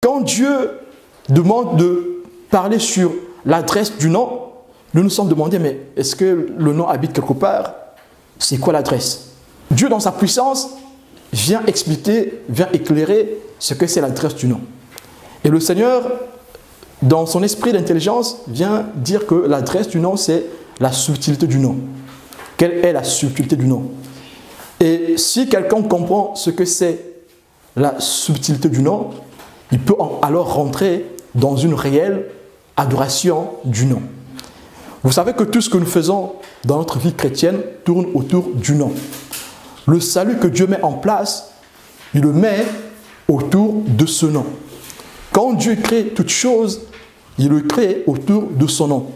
quand Dieu demande de parler sur l'adresse du nom, nous nous sommes demandé, mais est-ce que le nom habite quelque part? C'est quoi l'adresse? Dieu, dans sa puissance, vient expliquer, vient éclairer ce que c'est l'adresse du nom. Et le Seigneur, dans son esprit d'intelligence, vient dire que l'adresse du nom, c'est la subtilité du nom. Quelle est la subtilité du nom? Et si quelqu'un comprend ce que c'est la subtilité du nom, il peut alors rentrer dans une réelle adoration du nom. Vous savez que tout ce que nous faisons dans notre vie chrétienne tourne autour du nom. Le salut que Dieu met en place, il le met autour de ce nom. Quand Dieu crée toute chose, il le crée autour de son nom.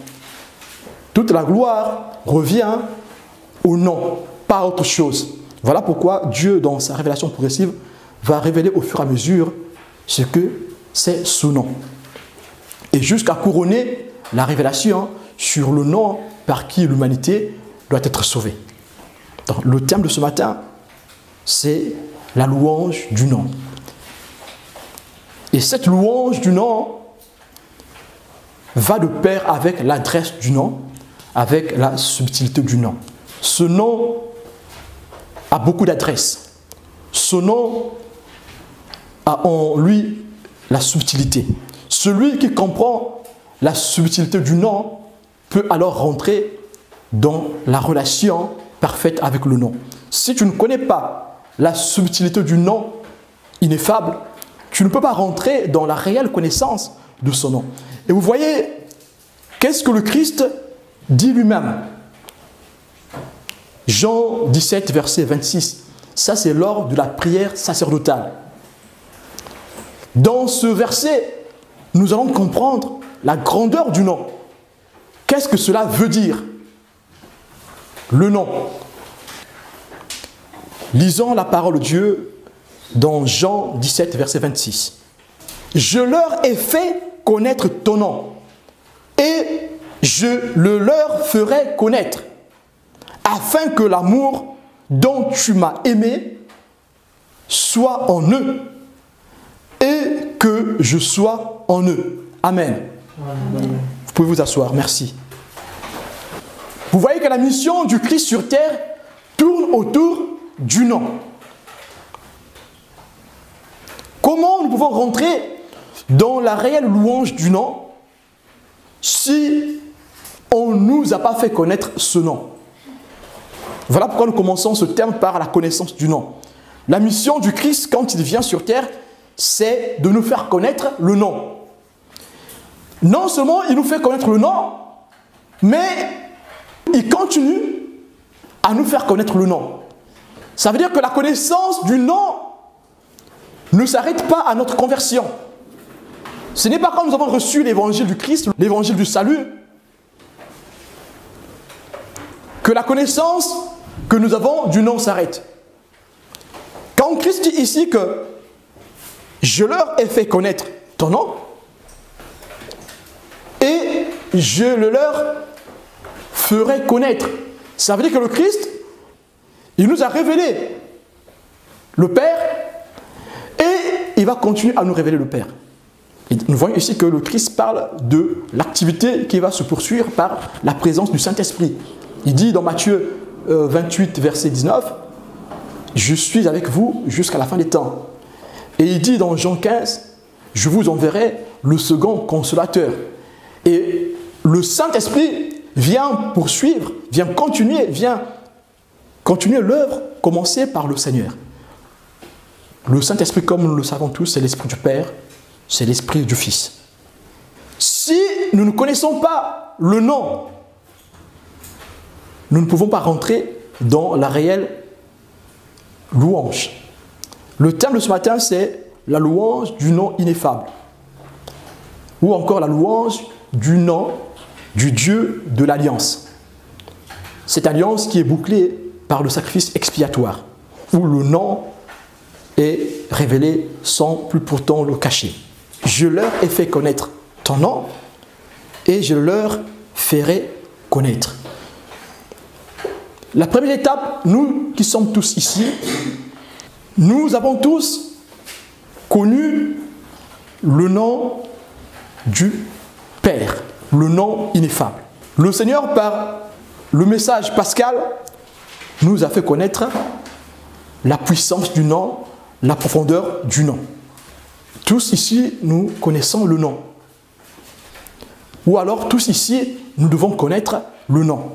Toute la gloire revient au nom, pas autre chose. Voilà pourquoi Dieu, dans sa révélation progressive, va révéler au fur et à mesure ce que c'est ce nom. Et jusqu'à couronner la révélation sur le nom par qui l'humanité doit être sauvée. Donc, le thème de ce matin, c'est la louange du nom. Et cette louange du nom va de pair avec l'adresse du nom, avec la subtilité du nom. Ce nom a beaucoup d'adresses. Ce nom a en lui la subtilité. Celui qui comprend la subtilité du nom peut alors rentrer dans la relation parfaite avec le nom. Si tu ne connais pas la subtilité du nom ineffable, tu ne peux pas rentrer dans la réelle connaissance de son nom. Et vous voyez, qu'est-ce que le Christ dit lui-même? Jean 17, verset 26. Ça, c'est lors de la prière sacerdotale. Dans ce verset, nous allons comprendre la grandeur du nom. Qu'est-ce que cela veut dire? Le nom. Lisons la parole de Dieu dans Jean 17, verset 26. « Je leur ai fait connaître ton nom, et je le leur ferai connaître, afin que l'amour dont tu m'as aimé soit en eux, et que je sois en eux. » Amen. Amen. Vous pouvez vous asseoir, merci. Vous voyez que la mission du Christ sur terre tourne autour du nom. Comment nous pouvons rentrer dans la réelle louange du nom si on ne nous a pas fait connaître ce nom? Voilà pourquoi nous commençons ce terme par la connaissance du nom. La mission du Christ, quand il vient sur terre, c'est de nous faire connaître le nom. Non seulement il nous fait connaître le nom, mais il continue à nous faire connaître le nom. Ça veut dire que la connaissance du nom ne s'arrête pas à notre conversion. Ce n'est pas quand nous avons reçu l'évangile du Christ, l'évangile du salut, que la connaissance que nous avons du nom s'arrête. Quand Christ dit ici que je leur ai fait connaître ton nom et je le leur ferai connaître, ça veut dire que le Christ, il nous a révélé le Père et il va continuer à nous révéler le Père. Et nous voyons ici que le Christ parle de l'activité qui va se poursuivre par la présence du Saint-Esprit. Il dit dans Matthieu 28, verset 19, « Je suis avec vous jusqu'à la fin des temps. » Et il dit dans Jean 15, « Je vous enverrai le second consolateur. » Et le Saint-Esprit vient poursuivre, vient continuer l'œuvre commencée par le Seigneur. Le Saint-Esprit, comme nous le savons tous, c'est l'Esprit du Père, c'est l'Esprit du Fils. Si nous ne connaissons pas le nom, nous ne pouvons pas rentrer dans la réelle louange. Le thème de ce matin, c'est la louange du nom ineffable. Ou encore la louange du nom du Dieu de l'Alliance. Cette alliance qui est bouclée par le sacrifice expiatoire, où le nom est révélé sans plus pourtant le cacher. Je leur ai fait connaître ton nom et je leur ferai connaître. La première étape, nous qui sommes tous ici, nous avons tous connu le nom du Père, le nom ineffable. Le Seigneur, par le message pascal, nous a fait connaître la puissance du nom, la profondeur du nom. Tous ici, nous connaissons le nom. Ou alors, tous ici, nous devons connaître le nom.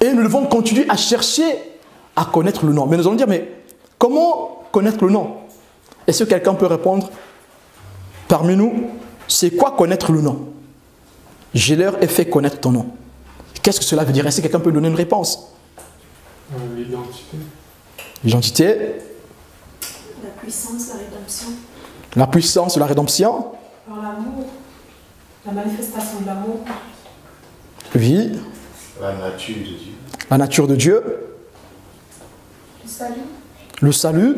Et nous devons continuer à chercher à connaître le nom. Mais nous allons dire, mais comment connaître le nom? Est-ce que quelqu'un peut répondre parmi nous? C'est quoi connaître le nom? Je leur ai fait connaître ton nom. Qu'est-ce que cela veut dire? Est-ce que quelqu'un peut donner une réponse? L'identité. L'identité. La puissance, la rédemption. La puissance de la rédemption. Par l'amour. La manifestation de l'amour. Oui. La nature de Dieu. La nature de Dieu. Le salut. Le salut.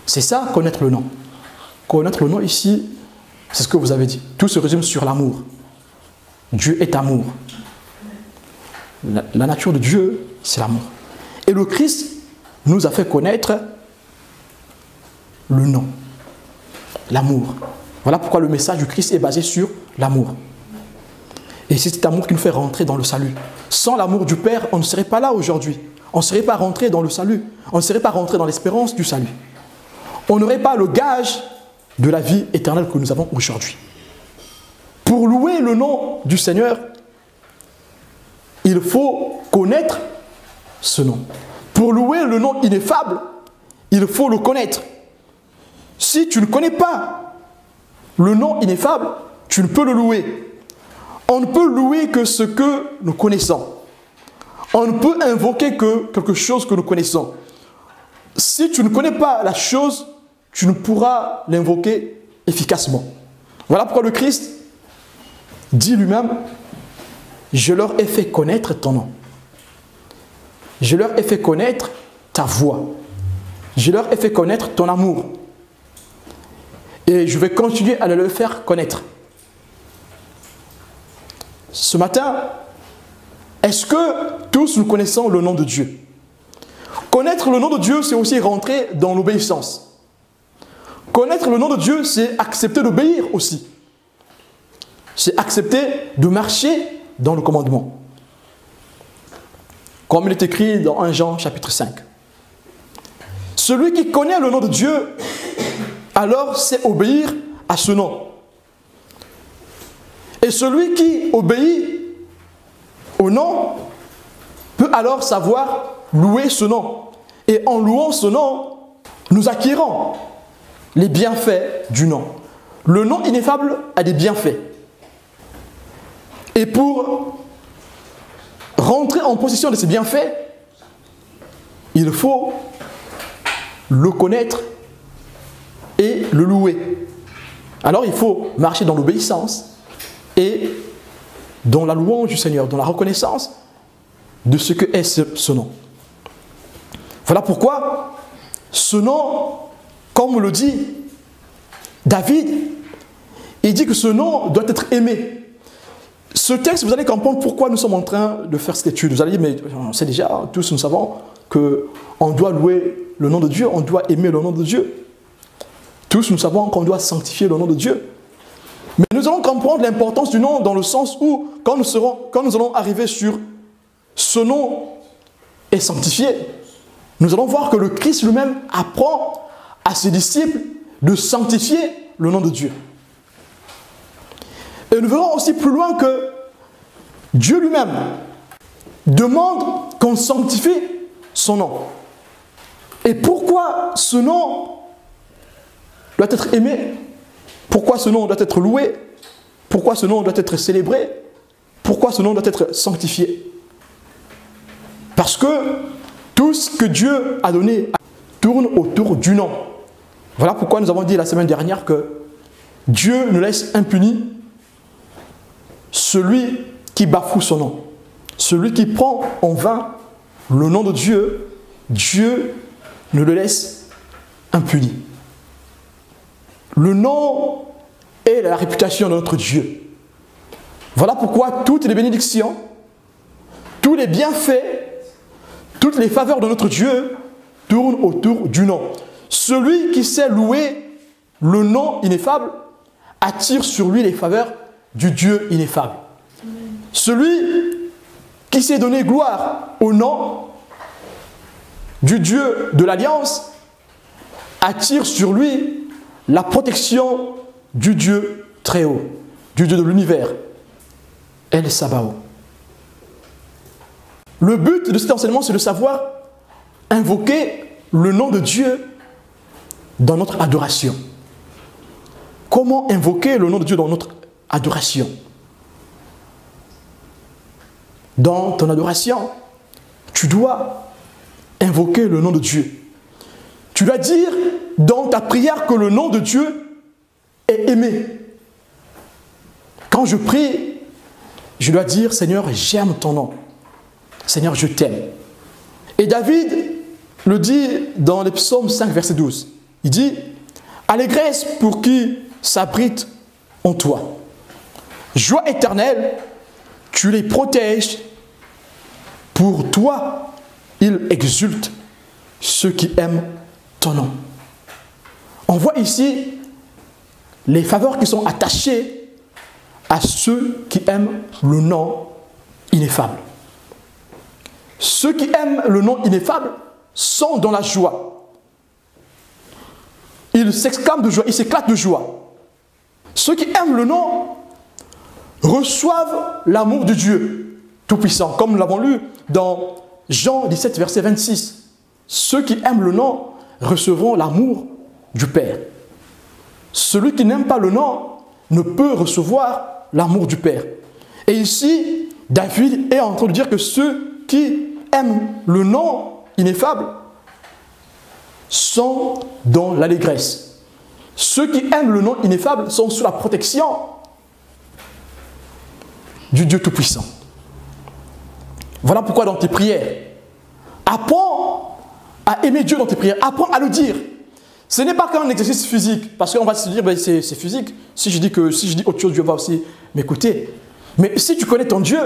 C'est ça, connaître le nom. Connaître le nom ici, c'est ce que vous avez dit. Tout se résume sur l'amour. Dieu est amour. La nature de Dieu, c'est l'amour. Et le Christ nous a fait connaître le nom. L'amour. Voilà pourquoi le message du Christ est basé sur l'amour. Et c'est cet amour qui nous fait rentrer dans le salut. Sans l'amour du Père, on ne serait pas là aujourd'hui. On ne serait pas rentré dans le salut. On ne serait pas rentré dans l'espérance du salut. On n'aurait pas le gage de la vie éternelle que nous avons aujourd'hui. Pour louer le nom du Seigneur, il faut connaître ce nom. Pour louer le nom ineffable, il faut le connaître. Si tu ne connais pas le nom ineffable, tu ne peux le louer. On ne peut louer que ce que nous connaissons. On ne peut invoquer que quelque chose que nous connaissons. Si tu ne connais pas la chose, tu ne pourras l'invoquer efficacement. Voilà pourquoi le Christ dit lui-même, je leur ai fait connaître ton nom. Je leur ai fait connaître ta voix. Je leur ai fait connaître ton amour. Et je vais continuer à le faire connaître. Ce matin, est-ce que tous nous connaissons le nom de Dieu? Connaître le nom de Dieu, c'est aussi rentrer dans l'obéissance. Connaître le nom de Dieu, c'est accepter d'obéir aussi. C'est accepter de marcher dans le commandement. Comme il est écrit dans 1 Jean chapitre 5. Celui qui connaît le nom de Dieu, alors sait obéir à ce nom. Et celui qui obéit au nom peut alors savoir louer ce nom. Et en louant ce nom, nous acquérons les bienfaits du nom. Le nom ineffable a des bienfaits. Et pour rentrer en possession de ces bienfaits, il faut le connaître et le louer. Alors il faut marcher dans l'obéissance et dans la louange du Seigneur, dans la reconnaissance de ce que est ce nom. Voilà pourquoi ce nom, comme le dit David, il dit que ce nom doit être aimé. Ce texte, vous allez comprendre pourquoi nous sommes en train de faire cette étude. Vous allez dire, mais on sait déjà, tous nous savons qu'on doit louer le nom de Dieu, on doit aimer le nom de Dieu. Tous nous savons qu'on doit sanctifier le nom de Dieu. Mais nous allons comprendre l'importance du nom dans le sens où, quand nous allons arriver sur ce nom est sanctifié, nous allons voir que le Christ lui-même apprend à ses disciples de sanctifier le nom de Dieu. Et nous verrons aussi plus loin que Dieu lui-même demande qu'on sanctifie son nom. Et pourquoi ce nom doit être aimé? Pourquoi ce nom doit être loué? Pourquoi ce nom doit être célébré? Pourquoi ce nom doit être sanctifié? Parce que tout ce que Dieu a donné tourne autour du nom. Voilà pourquoi nous avons dit la semaine dernière que Dieu ne laisse impuni celui qui bafoue son nom. Celui qui prend en vain le nom de Dieu, Dieu ne le laisse impuni. Le nom est la réputation de notre Dieu. Voilà pourquoi toutes les bénédictions, tous les bienfaits, toutes les faveurs de notre Dieu tournent autour du nom. Celui qui sait louer le nom ineffable attire sur lui les faveurs du Dieu ineffable. Celui qui s'est donné gloire au nom du Dieu de l'Alliance attire sur lui la protection du Dieu très haut, du Dieu de l'univers, El Sabaoth. Le but de cet enseignement, c'est de savoir invoquer le nom de Dieu dans notre adoration. Comment invoquer le nom de Dieu dans notre adoration? Dans ton adoration, tu dois invoquer le nom de Dieu. Tu dois dire dans ta prière que le nom de Dieu est aimé. Quand je prie, je dois dire, Seigneur, j'aime ton nom. Seigneur, je t'aime. Et David le dit dans les psaumes 5, verset 12. Il dit, allégresse pour qui s'abrite en toi. Joie éternelle, tu les protèges. Pour toi, ils exultent, ceux qui aiment ton nom. On voit ici les faveurs qui sont attachées à ceux qui aiment le nom ineffable. Ceux qui aiment le nom ineffable sont dans la joie. Ils s'exclament de joie, ils s'éclatent de joie. Ceux qui aiment le nom reçoivent l'amour de Dieu Tout-Puissant, comme nous l'avons lu dans Jean 17, verset 26. Ceux qui aiment le nom recevront l'amour du Père. Celui qui n'aime pas le nom ne peut recevoir l'amour du Père. Et ici, David est en train de dire que ceux qui aiment le nom ineffable sont dans l'allégresse. Ceux qui aiment le nom ineffable sont sous la protection du Dieu Tout-Puissant. Voilà pourquoi dans tes prières, apprends à aimer Dieu dans tes prières, apprends à le dire. Ce n'est pas qu'un exercice physique, parce qu'on va se dire, ben, c'est physique. Si je dis autre chose, Dieu va aussi m'écouter. Mais si tu connais ton Dieu,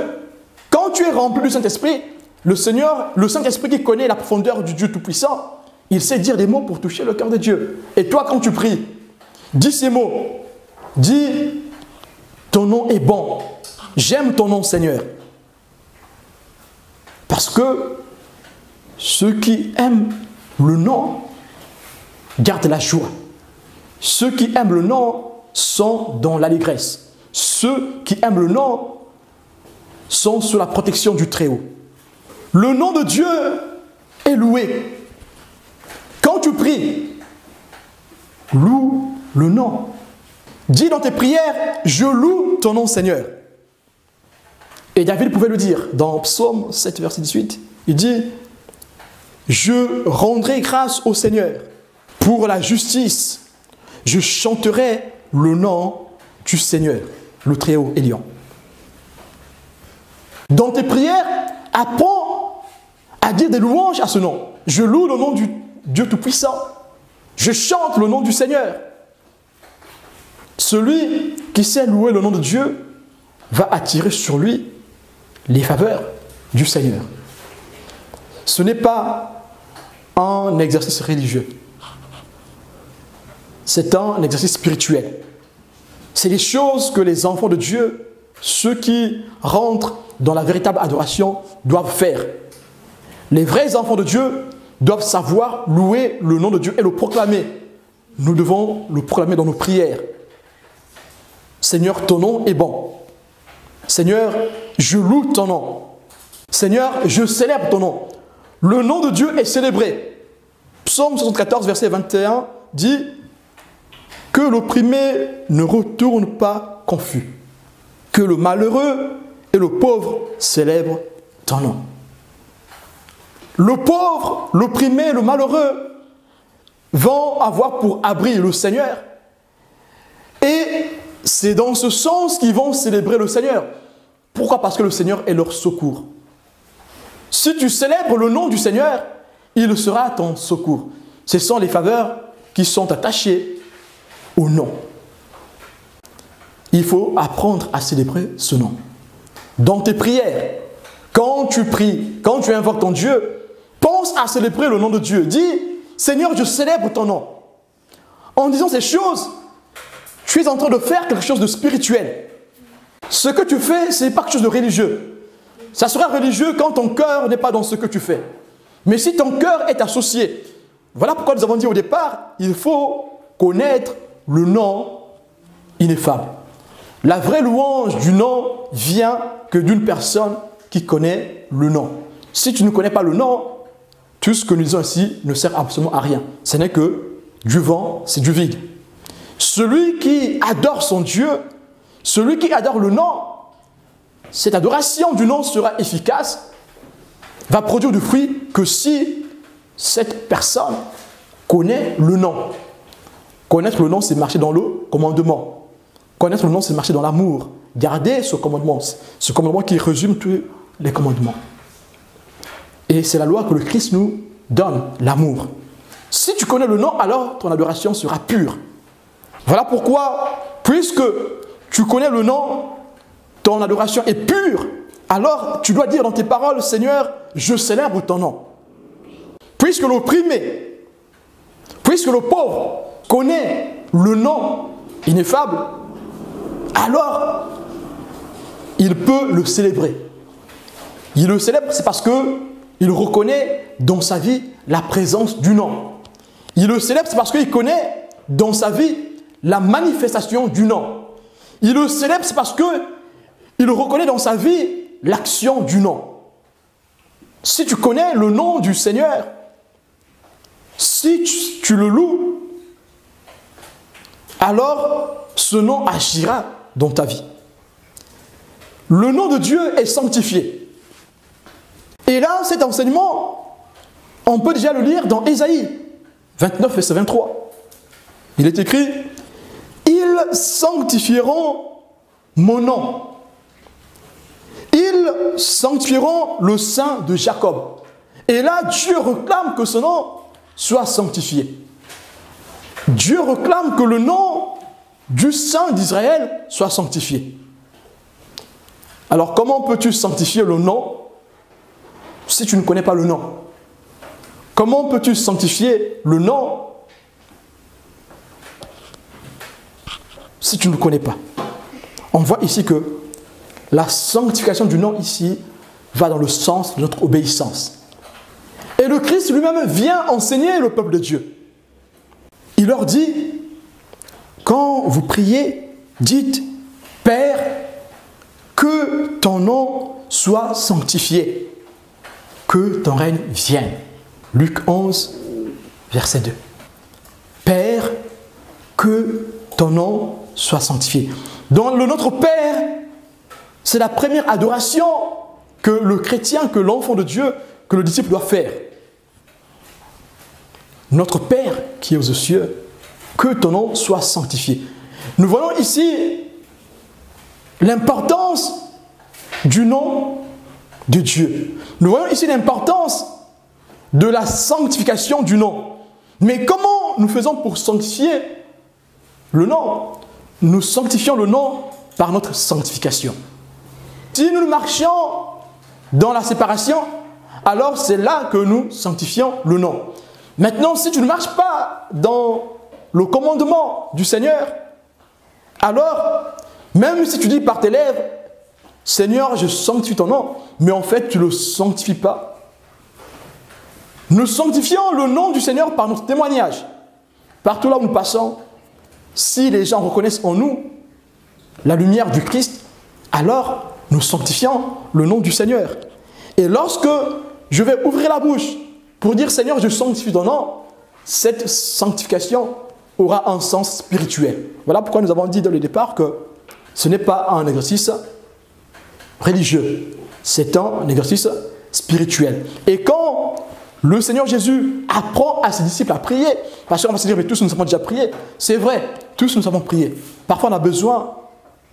quand tu es rempli du Saint-Esprit, le Seigneur, le Saint-Esprit qui connaît la profondeur du Dieu Tout-Puissant, il sait dire des mots pour toucher le cœur de Dieu. Et toi, quand tu pries, dis ces mots. Dis, ton nom est bon. J'aime ton nom, Seigneur. Parce que ceux qui aiment le nom gardent la joie. Ceux qui aiment le nom sont dans l'allégresse. Ceux qui aiment le nom sont sous la protection du Très-Haut. Le nom de Dieu est loué. Quand tu pries, loue le nom. Dis dans tes prières, je loue ton nom, Seigneur. Et David pouvait le dire dans Psaume 7, verset 18. Il dit, je rendrai grâce au Seigneur pour la justice. Je chanterai le nom du Seigneur, le Très-Haut Élion. Dans tes prières, apprends à dire des louanges à ce nom. Je loue le nom du Dieu Tout-Puissant. Je chante le nom du Seigneur. Celui qui sait louer le nom de Dieu va attirer sur lui les faveurs du Seigneur. Ce n'est pas un exercice religieux. C'est un exercice spirituel. C'est les choses que les enfants de Dieu, ceux qui rentrent dans la véritable adoration, doivent faire. Les vrais enfants de Dieu doivent savoir louer le nom de Dieu et le proclamer. Nous devons le proclamer dans nos prières. Seigneur, ton nom est bon. Seigneur, je loue ton nom. Seigneur, je célèbre ton nom. Le nom de Dieu est célébré. Psaume 74, verset 21 dit que l'opprimé ne retourne pas confus, que le malheureux et le pauvre célèbrent ton nom. Le pauvre, l'opprimé, le malheureux vont avoir pour abri le Seigneur. Et c'est dans ce sens qu'ils vont célébrer le Seigneur. Pourquoi? Parce que le Seigneur est leur secours. Si tu célèbres le nom du Seigneur, il sera ton secours. Ce sont les faveurs qui sont attachées au nom. Il faut apprendre à célébrer ce nom. Dans tes prières, quand tu pries, quand tu invoques ton Dieu, pense à célébrer le nom de Dieu. Dis, Seigneur, je célèbre ton nom. En disant ces choses, tu tu es en train de faire quelque chose de spirituel. Ce que tu fais, ce n'est pas quelque chose de religieux. Ça sera religieux quand ton cœur n'est pas dans ce que tu fais. Mais si ton cœur est associé, voilà pourquoi nous avons dit au départ, il faut connaître le nom ineffable. La vraie louange du nom vient que d'une personne qui connaît le nom. Si tu ne connais pas le nom, tout ce que nous disons ici ne sert absolument à rien. Ce n'est que du vent, c'est du vide. Celui qui adore son Dieu, celui qui adore le nom, cette adoration du nom sera efficace, va produire du fruit que si cette personne connaît le nom. Connaître le nom, c'est marcher dans le commandement. Connaître le nom, c'est marcher dans l'amour. Garder ce commandement qui résume tous les commandements. Et c'est la loi que le Christ nous donne, l'amour. Si tu connais le nom, alors ton adoration sera pure. Voilà pourquoi, puisque tu connais le nom, ton adoration est pure, alors tu dois dire dans tes paroles, Seigneur, je célèbre ton nom. Puisque l'opprimé, puisque le pauvre connaît le nom ineffable, alors il peut le célébrer. Il le célèbre, c'est parce qu'il reconnaît dans sa vie la présence du nom. Il le célèbre, c'est parce qu'il connaît dans sa vie la manifestation du nom. Il le célèbre, c'est parce qu'il reconnaît dans sa vie l'action du nom. Si tu connais le nom du Seigneur, si tu le loues, alors ce nom agira dans ta vie. Le nom de Dieu est sanctifié. Et là, cet enseignement, on peut déjà le lire dans Ésaïe 29, verset 23. Il est écrit, « Ils sanctifieront mon nom. Ils sanctifieront le Saint de Jacob. » Et là, Dieu réclame que ce nom soit sanctifié. Dieu réclame que le nom du Saint d'Israël soit sanctifié. Alors, comment peux-tu sanctifier le nom si tu ne connais pas le nom? Comment peux-tu sanctifier le nom si tu ne le connais pas? On voit ici que la sanctification du nom ici va dans le sens de notre obéissance. Et le Christ lui-même vient enseigner le peuple de Dieu. Il leur dit, quand vous priez, dites, Père, que ton nom soit sanctifié, que ton règne vienne. Luc 11, verset 2. Père, que ton nom soit sanctifié. Dans le Notre Père, c'est la première adoration que le chrétien, que l'enfant de Dieu, que le disciple doit faire. Notre Père qui est aux cieux, que ton nom soit sanctifié. Nous voyons ici l'importance du nom de Dieu. Nous voyons ici l'importance de la sanctification du nom. Mais comment nous faisons pour sanctifier le nom? Nous sanctifions le nom par notre sanctification. Si nous marchions dans la séparation, alors c'est là que nous sanctifions le nom. Maintenant, si tu ne marches pas dans le commandement du Seigneur, alors, même si tu dis par tes lèvres, Seigneur, je sanctifie ton nom, mais en fait, tu ne le sanctifies pas. Nous sanctifions le nom du Seigneur par notre témoignage. Partout là où nous passons, si les gens reconnaissent en nous la lumière du Christ, alors nous sanctifions le nom du Seigneur. Et lorsque je vais ouvrir la bouche pour dire Seigneur, je sanctifie ton nom, cette sanctification aura un sens spirituel. Voilà pourquoi nous avons dit dès le départ que ce n'est pas un exercice religieux, c'est un exercice spirituel. Et quand le Seigneur Jésus apprend à ses disciples à prier, parce qu'on va se dire, mais tous nous avons déjà prié, c'est vrai, tous nous avons prié. Parfois on a besoin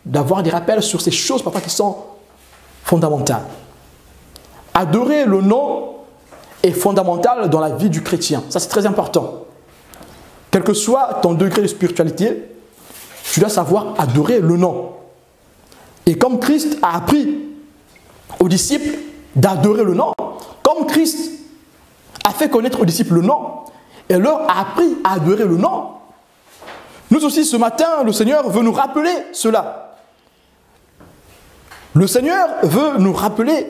d'avoir des rappels sur ces choses parfois qui sont fondamentales. Adorer le nom est fondamental dans la vie du chrétien. Ça, c'est très important. Quel que soit ton degré de spiritualité, tu dois savoir adorer le nom. Et comme Christ a appris aux disciples d'adorer le nom, comme Christ a fait connaître aux disciples le nom, et leur a appris à adorer le nom, Nous aussi, ce matin, le Seigneur veut nous rappeler cela. Le Seigneur veut nous rappeler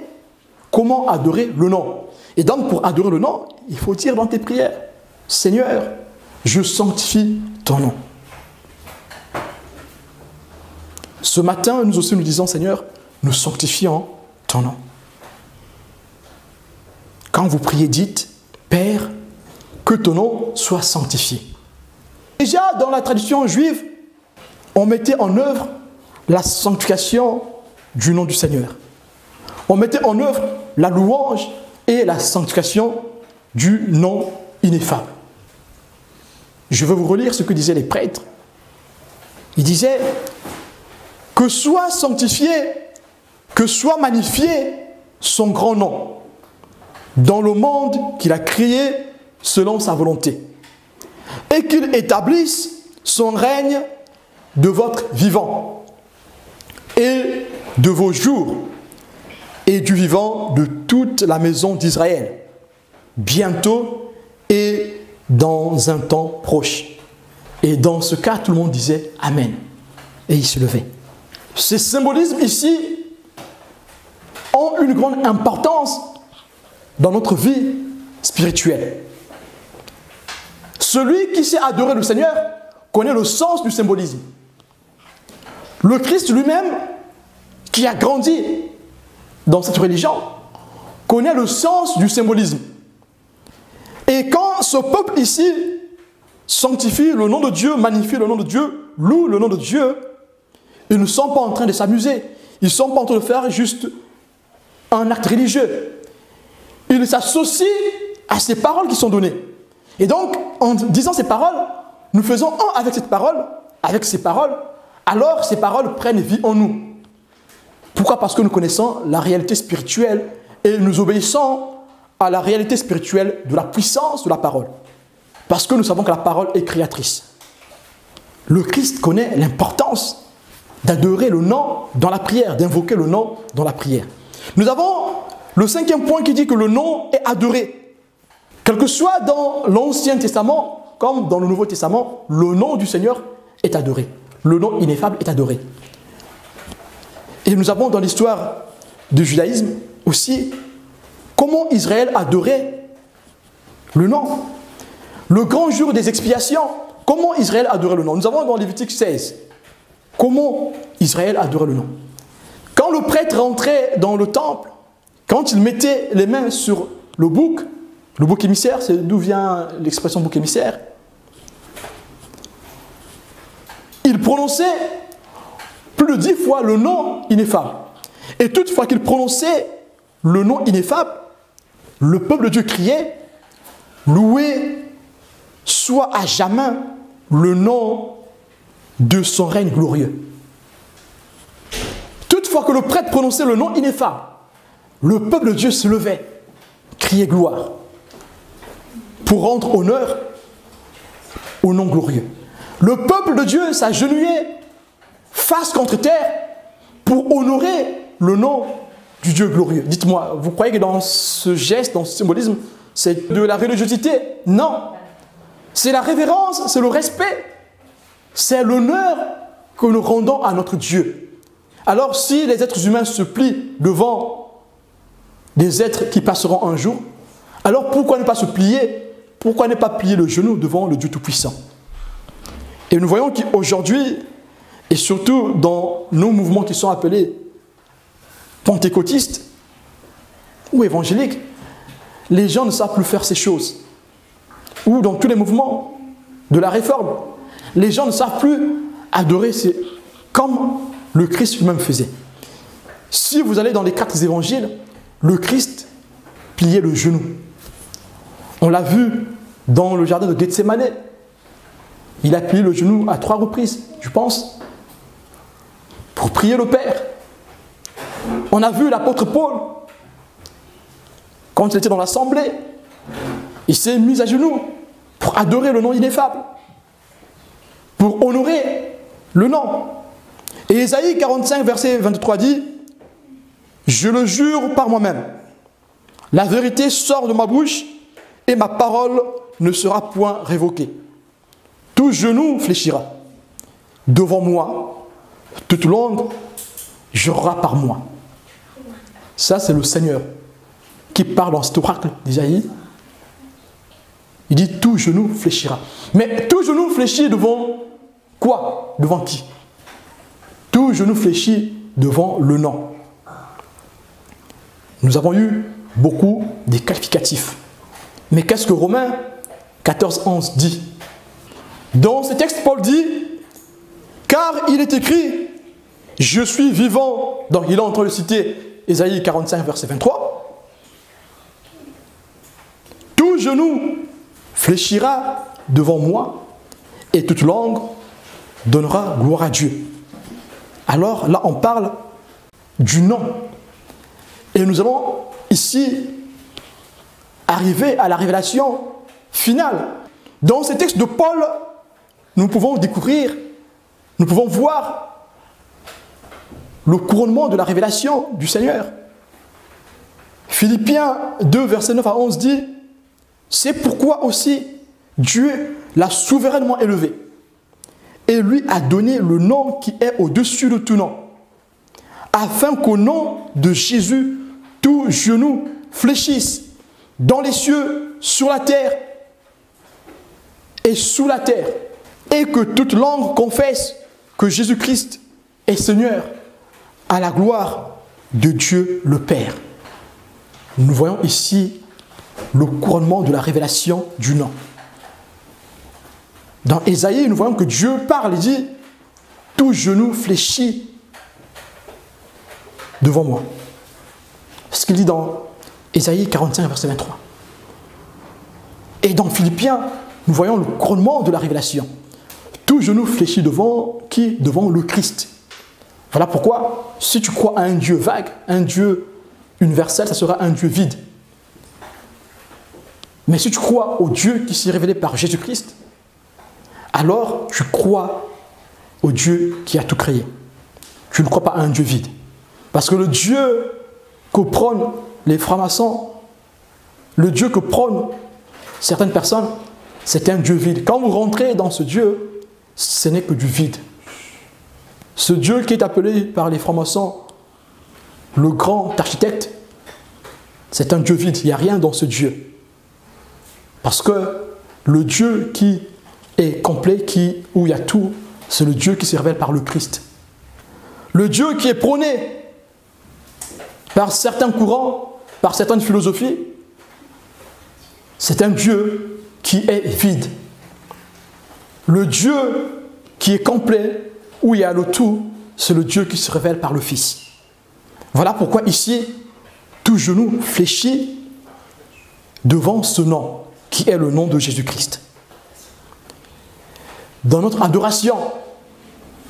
comment adorer le nom. Et donc, pour adorer le nom, il faut dire dans tes prières, Seigneur, je sanctifie ton nom. Ce matin, nous aussi nous disons, Seigneur, nous sanctifions ton nom. Quand vous priez, dites, Père, que ton nom soit sanctifié. Déjà, dans la tradition juive, on mettait en œuvre la sanctification du nom du Seigneur. On mettait en œuvre la louange et la sanctification du nom ineffable. Je veux vous relire ce que disaient les prêtres. Ils disaient que soit sanctifié, que soit magnifié son grand nom dans le monde qu'il a créé selon sa volonté, et qu'il établisse son règne de votre vivant et de vos jours et du vivant de toute la maison d'Israël, bientôt et dans un temps proche. Et dans ce cas, tout le monde disait Amen. Et il se levait. Ces symbolismes ici ont une grande importance dans notre vie spirituelle. Celui qui sait adorer le Seigneur connaît le sens du symbolisme. Le Christ lui-même, qui a grandi dans cette religion, connaît le sens du symbolisme. Et quand ce peuple ici sanctifie le nom de Dieu, magnifie le nom de Dieu, loue le nom de Dieu, ils ne sont pas en train de s'amuser. Ils ne sont pas en train de faire juste un acte religieux. Ils s'associent à ces paroles qui sont données. Et donc, en disant ces paroles, nous faisons un avec cette parole, avec ces paroles, alors ces paroles prennent vie en nous. Pourquoi? Parce que nous connaissons la réalité spirituelle et nous obéissons à la réalité spirituelle de la puissance de la parole. Parce que nous savons que la parole est créatrice. Le Christ connaît l'importance d'adorer le nom dans la prière, d'invoquer le nom dans la prière. Nous avons le 5e point qui dit que le nom est adoré. Quel que soit dans l'Ancien Testament, comme dans le Nouveau Testament, le nom du Seigneur est adoré. Le nom ineffable est adoré. Et nous avons dans l'histoire du judaïsme aussi comment Israël adorait le nom. Le grand jour des expiations, comment Israël adorait le nom. Nous avons dans Lévitique 16 comment Israël adorait le nom. Quand le prêtre rentrait dans le temple, quand il mettait les mains sur le bouc émissaire, c'est d'où vient l'expression bouc émissaire, il prononçait plus de 10 fois le nom ineffable. Et toutefois qu'il prononçait le nom ineffable, le peuple de Dieu criait « Loué soit à jamais le nom de son règne glorieux ». Toutefois que le prêtre prononçait le nom ineffable, le peuple de Dieu se levait, criait gloire, pour rendre honneur au nom glorieux. Le peuple de Dieu s'agenouillait face contre terre pour honorer le nom du Dieu glorieux. Dites-moi, vous croyez que dans ce geste, dans ce symbolisme, c'est de la religiosité? Non. C'est la révérence, c'est le respect, c'est l'honneur que nous rendons à notre Dieu. Alors si les êtres humains se plient devant des êtres qui passeront un jour, alors pourquoi ne pas se plier? Pourquoi ne pas plier le genou devant le Dieu Tout-Puissant? Et nous voyons qu'aujourd'hui, et surtout dans nos mouvements qui sont appelés pentecôtistes ou évangéliques, les gens ne savent plus faire ces choses. Ou dans tous les mouvements de la réforme, les gens ne savent plus adorer comme le Christ lui-même faisait. Si vous allez dans les 4 évangiles, le Christ pliait le genou. On l'a vu dans le jardin de Gethsémane. Il a plié le genou à 3 reprises, je pense, pour prier le Père. On a vu l'apôtre Paul, quand il était dans l'assemblée, il s'est mis à genoux pour adorer le nom ineffable, pour honorer le nom. Et Ésaïe 45, verset 23 dit « Je le jure par moi-même, la vérité sort de ma bouche et ma parole ne sera point révoquée. Tout genou fléchira devant moi, toute langue jurera par moi. Ça, c'est le Seigneur qui parle dans cet oracle d'Isaïe. Il dit tout genou fléchira. Mais tout genou fléchit devant quoi? Devant qui? Tout genou fléchit devant le nom. Nous avons eu beaucoup de qualificatifs. Mais qu'est-ce que Romains 14, 11 dit? Dans ce texte, Paul dit, car il est écrit, je suis vivant. Donc il est en train de citer Ésaïe 45, verset 23. Tout genou fléchira devant moi et toute langue donnera gloire à Dieu. Alors là, on parle du nom. Et nous allons ici arriver à la révélation finale. Dans ce texte de Paul, nous pouvons découvrir, nous pouvons voir le couronnement de la révélation du Seigneur. Philippiens 2, verset 9 à 11 dit, c'est pourquoi aussi Dieu l'a souverainement élevé et lui a donné le nom qui est au-dessus de tout nom, afin qu'au nom de Jésus, tout genou fléchisse dans les cieux, sur la terre et sous la terre, et que toute langue confesse que Jésus-Christ est Seigneur, à la gloire de Dieu le Père. Nous voyons ici le couronnement de la révélation du nom. Dans Ésaïe, nous voyons que Dieu parle, il dit, tout genou fléchit devant moi. C'est ce qu'il dit dans Ésaïe 45, verset 23. Et dans Philippiens, nous voyons le couronnement de la révélation. Tout genou fléchit devant qui? Devant le Christ. Voilà pourquoi, si tu crois à un Dieu vague, un Dieu universel, ça sera un Dieu vide. Mais si tu crois au Dieu qui s'est révélé par Jésus-Christ, alors tu crois au Dieu qui a tout créé. Tu ne crois pas à un Dieu vide. Parce que le Dieu que prônent les francs-maçons, le Dieu que prônent certaines personnes, c'est un Dieu vide. Quand vous rentrez dans ce Dieu, ce n'est que du vide. Ce Dieu qui est appelé par les francs-maçons le grand architecte, c'est un Dieu vide. Il n'y a rien dans ce Dieu. Parce que le Dieu qui est complet, où il y a tout, c'est le Dieu qui se révèle par le Christ. Le Dieu qui est prôné par certains courants, par certaines philosophies, c'est un Dieu qui est vide. Le Dieu qui est complet, où il y a le tout, c'est le Dieu qui se révèle par le Fils. Voilà pourquoi ici, tout genou fléchit devant ce nom, qui est le nom de Jésus-Christ. Dans notre adoration,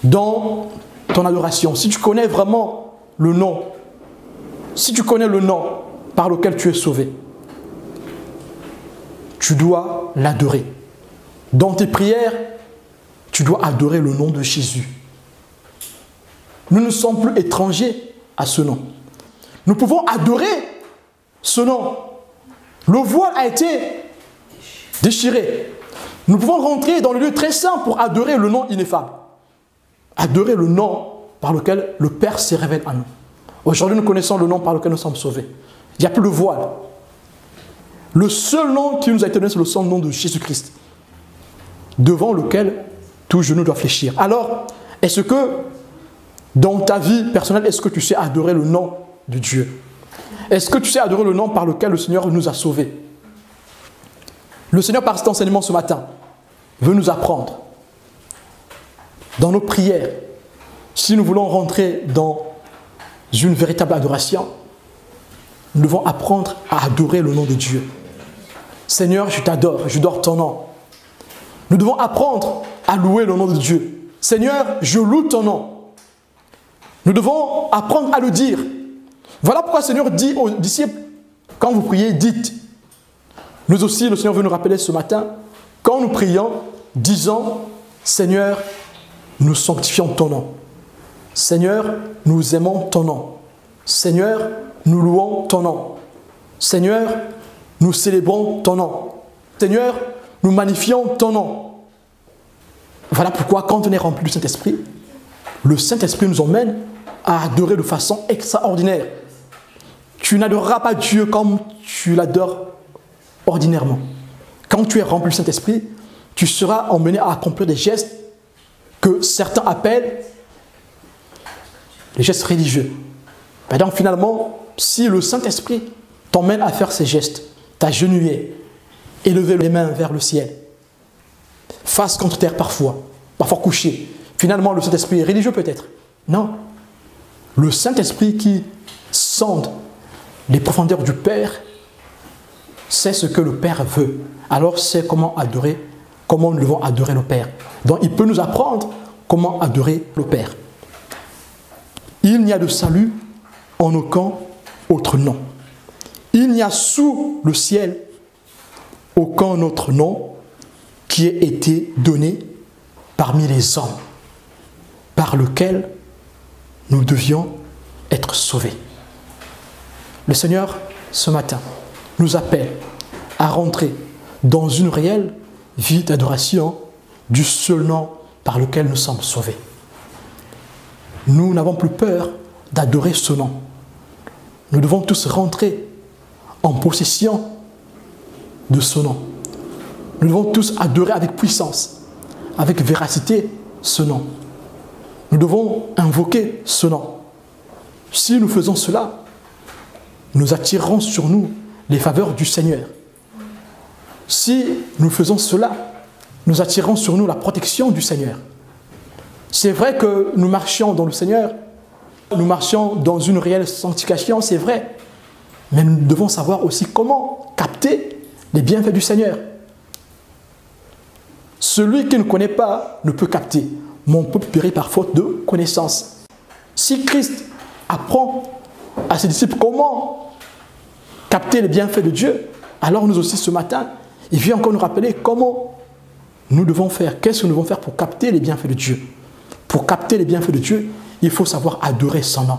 dans ton adoration, si tu connais vraiment le nom, si tu connais le nom par lequel tu es sauvé, tu dois l'adorer. Dans tes prières, tu dois adorer le nom de Jésus. Nous ne sommes plus étrangers à ce nom. Nous pouvons adorer ce nom. Le voile a été déchiré. Nous pouvons rentrer dans le lieu très saint pour adorer le nom ineffable. Adorer le nom par lequel le Père se révèle à nous. Aujourd'hui, nous connaissons le nom par lequel nous sommes sauvés. Il n'y a plus le voile. Le seul nom qui nous a été donné, c'est le seul nom de Jésus-Christ, devant lequel tout genou doit fléchir. Alors, est-ce que dans ta vie personnelle, est-ce que tu sais adorer le nom de Dieu? Est-ce que tu sais adorer le nom par lequel le Seigneur nous a sauvés? Le Seigneur, par cet enseignement ce matin, veut nous apprendre, dans nos prières, si nous voulons rentrer dans une véritable adoration, nous devons apprendre à adorer le nom de Dieu. Seigneur, je t'adore, je dors ton nom. Nous devons apprendre à louer le nom de Dieu. Seigneur, je loue ton nom. Nous devons apprendre à le dire. Voilà pourquoi le Seigneur dit aux disciples, quand vous priez, dites. Nous aussi, le Seigneur veut nous rappeler ce matin, quand nous prions, disons, Seigneur, nous sanctifions ton nom. Seigneur, nous aimons ton nom. Seigneur, nous louons ton nom. Seigneur, nous célébrons ton nom. Seigneur, nous magnifions ton nom. Voilà pourquoi quand on est rempli du Saint-Esprit, le Saint-Esprit nous emmène à adorer de façon extraordinaire. Tu n'adoreras pas Dieu comme tu l'adores ordinairement. Quand tu es rempli du Saint-Esprit, tu seras emmené à accomplir des gestes que certains appellent les gestes religieux. Et donc finalement, si le Saint-Esprit t'emmène à faire ces gestes, t'agenouiller, élever les mains vers le ciel, face contre terre parfois couché, finalement le Saint-Esprit est religieux peut-être. Non. Le Saint-Esprit qui sonde les profondeurs du Père, c'est ce que le Père veut. Alors c'est comment nous devons adorer le Père. Donc il peut nous apprendre comment adorer le Père. Il n'y a de salut en aucun autre nom. Il n'y a sous le ciel aucun autre nom qui ait été donné parmi les hommes, par lequel nous devions être sauvés. Le Seigneur, ce matin, nous appelle à rentrer dans une réelle vie d'adoration du seul nom par lequel nous sommes sauvés. Nous n'avons plus peur d'adorer ce nom. Nous devons tous rentrer en possession de ce nom. Nous devons tous adorer avec puissance, avec véracité ce nom. Nous devons invoquer ce nom. Si nous faisons cela, nous attirerons sur nous les faveurs du Seigneur. Si nous faisons cela, nous attirerons sur nous la protection du Seigneur. C'est vrai que nous marchions dans le Seigneur, nous marchions dans une réelle sanctification, c'est vrai. Mais nous devons savoir aussi comment capter les bienfaits du Seigneur. Celui qui ne connaît pas ne peut capter. Mon peuple périt par faute de connaissance. Si Christ apprend à ses disciples comment capter les bienfaits de Dieu, alors nous aussi ce matin, il vient encore nous rappeler comment nous devons faire. Qu'est-ce que nous devons faire pour capter les bienfaits de Dieu? Pour capter les bienfaits de Dieu, il faut savoir adorer son nom.